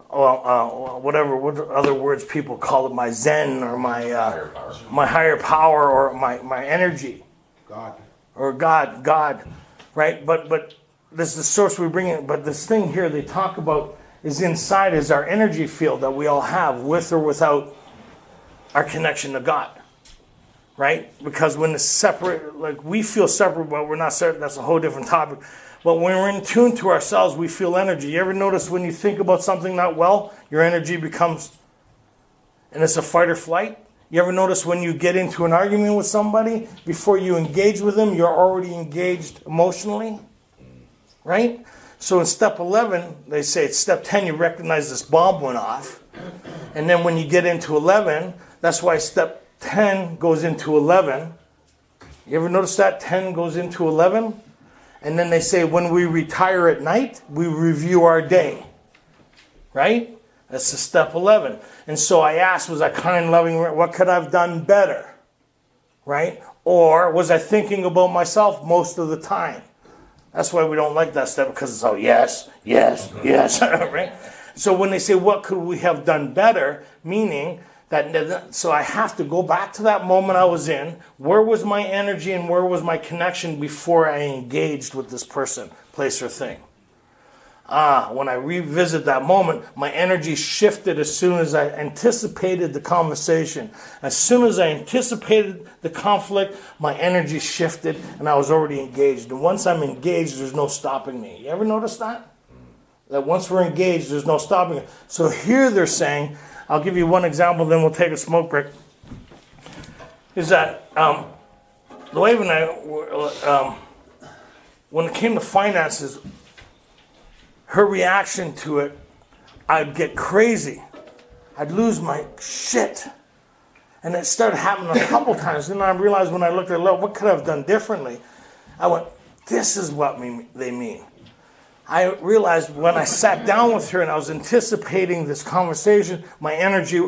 what other words people call it, my Zen or my higher power or my energy. God. Or God, right? But this is the source we bring in. But this thing here they talk about is inside is our energy field that we all have, with or without our connection to God, right? Because when it's separate, like we feel separate, but we're not separate. That's a whole different topic. But when we're in tune to ourselves, we feel energy. You ever notice when you think about something not well, your energy becomes, and it's a fight or flight? You ever notice when you get into an argument with somebody, before you engage with them, you're already engaged emotionally? Right? So in step 11, they say it's step 10, you recognize this bomb went off. And then when you get into 11, that's why step 10 goes into 11. You ever notice that? 10 goes into 11. And then they say when we retire at night, we review our day. Right? That's the step 11. And so I asked, was I kind, loving, what could I have done better? Right? Or was I thinking about myself most of the time? That's why we don't like that step, because it's all yes, yes, yes, right? So when they say, what could we have done better? Meaning that, so I have to go back to that moment I was in. Where was my energy and where was my connection before I engaged with this person, place, or thing? When I revisit that moment, my energy shifted as soon as I anticipated the conversation. As soon as I anticipated the conflict, my energy shifted and I was already engaged. And once I'm engaged, there's no stopping me. You ever notice that? That once we're engaged, there's no stopping it. So here they're saying, I'll give you one example, then we'll take a smoke break, is that the way when it came to finances, her reaction to it, I'd get crazy. I'd lose my shit. And it started happening a couple times. Then I realized when I looked at it, what could I have done differently? I went, this is what they mean. I realized when I sat down with her and I was anticipating this conversation, my energy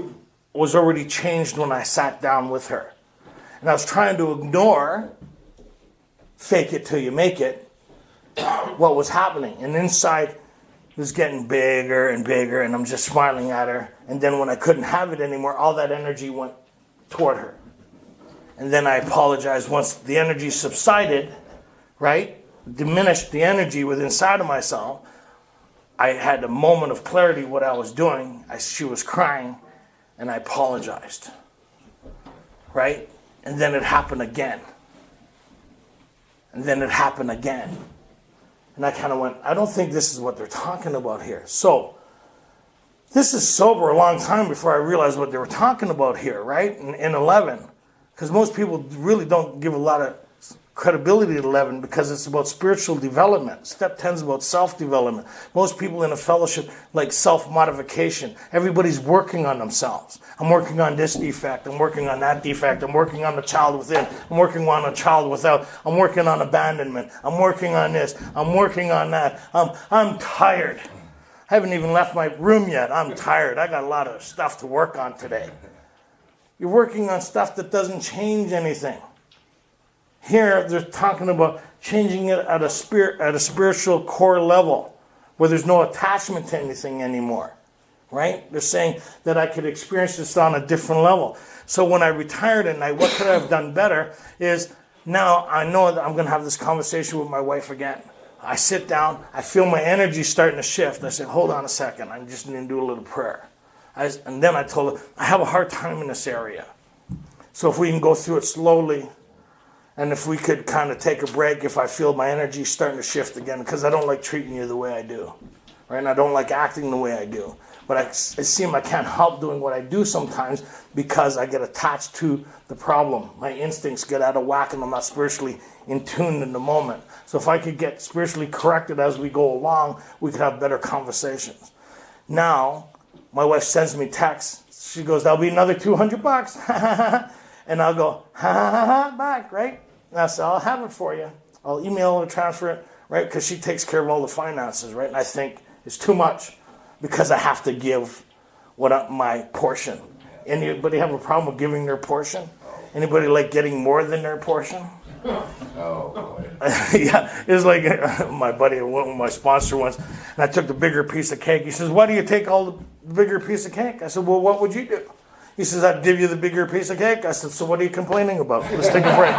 was already changed when I sat down with her. And I was trying to ignore, fake it till you make it, what was happening. And inside, it was getting bigger and bigger, and I'm just smiling at her. And then when I couldn't have it anymore, all that energy went toward her. And then I apologized once the energy subsided, right? Diminished the energy within inside of myself. I had a moment of clarity what I was doing. She was crying, and I apologized, right? And then it happened again. And then it happened again. And I kind of went, I don't think this is what they're talking about here. So, this is sober a long time before I realized what they were talking about here, right? In 11. Because most people really don't give a lot of credibility to 11 because it's about spiritual development. Step 10 is about self-development. Most people in a fellowship like self-modification. Everybody's working on themselves. I'm working on this defect. I'm working on that defect. I'm working on the child within. I'm working on a child without. I'm working on abandonment. I'm working on this. I'm working on that. I'm tired. I haven't even left my room yet. I'm tired. I got a lot of stuff to work on today. You're working on stuff that doesn't change anything. Here, they're talking about changing it at a spiritual core level where there's no attachment to anything anymore, right? They're saying that I could experience this on a different level. So when I retired at night, what could I have done better is now I know that I'm going to have this conversation with my wife again. I sit down, I feel my energy starting to shift. I said, hold on a second, I just need to do a little prayer. And then I told her, I have a hard time in this area. So if we can go through it slowly, and if we could kind of take a break if I feel my energy starting to shift again, because I don't like treating you the way I do, right? And I don't like acting the way I do. But it seems I can't help doing what I do sometimes because I get attached to the problem. My instincts get out of whack and I'm not spiritually in tune in the moment. So if I could get spiritually corrected as we go along, we could have better conversations. Now, my wife sends me texts. She goes, that'll be another $200. And I'll go, ha ha ha ha, back, right? And I say, I'll have it for you. I'll email or transfer it, right? Because she takes care of all the finances, right? And I think it's too much because I have to give my portion. Anybody have a problem with giving their portion? Anybody like getting more than their portion? Oh, boy. Yeah, it was like my buddy, my sponsor once, and I took the bigger piece of cake. He says, why do you take all the bigger piece of cake? I said, well, what would you do? He says, I'd give you the bigger piece of cake. I said, so what are you complaining about? Let's take a break.